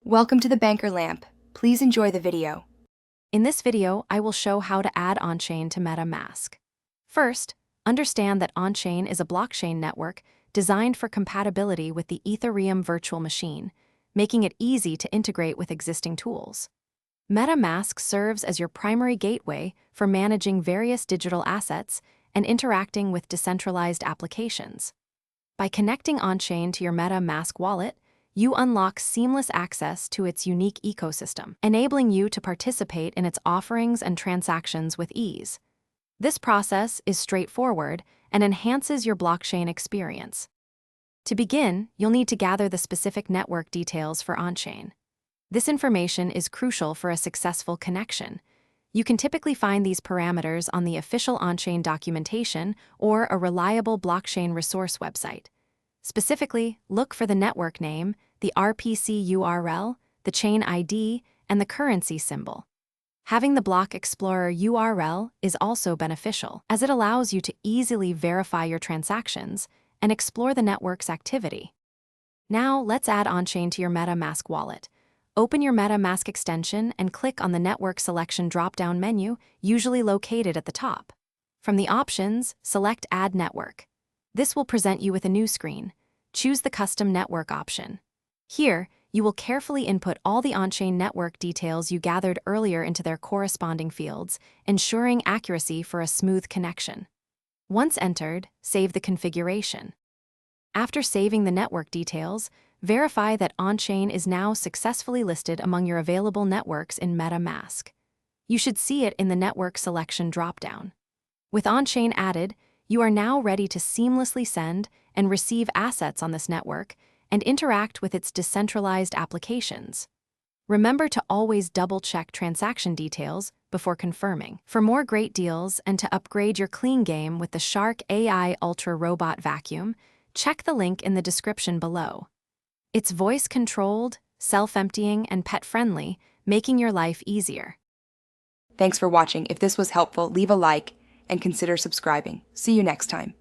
Welcome to the Banker Lamp. Please enjoy the video. In this video, I will show how to add Onchain to MetaMask. First, understand that Onchain is a blockchain network designed for compatibility with the Ethereum virtual machine, making it easy to integrate with existing tools. MetaMask serves as your primary gateway for managing various digital assets and interacting with decentralized applications. By connecting Onchain to your MetaMask wallet, you unlock seamless access to its unique ecosystem, enabling you to participate in its offerings and transactions with ease. This process is straightforward and enhances your blockchain experience. To begin, you'll need to gather the specific network details for Onchain. This information is crucial for a successful connection. You can typically find these parameters on the official Onchain documentation or a reliable blockchain resource website. Specifically, look for the network name, the RPC URL, the chain ID, and the currency symbol. Having the Block Explorer URL is also beneficial, as it allows you to easily verify your transactions and explore the network's activity. Now, let's add Onchain to your MetaMask wallet. Open your MetaMask extension and click on the Network Selection drop-down menu, usually located at the top. From the options, select Add Network. This will present you with a new screen. Choose the Custom Network option. Here, you will carefully input all the Onchain network details you gathered earlier into their corresponding fields, ensuring accuracy for a smooth connection. Once entered, save the configuration. After saving the network details, verify that Onchain is now successfully listed among your available networks in MetaMask. You should see it in the Network Selection dropdown. With Onchain added, you are now ready to seamlessly send and receive assets on this network and interact with its decentralized applications. Remember to always double-check transaction details before confirming. For more great deals and to upgrade your clean game with the Shark AI Ultra Robot Vacuum, check the link in the description below. It's voice-controlled, self-emptying, and pet-friendly, making your life easier. Thanks for watching. If this was helpful, leave a like and consider subscribing. See you next time.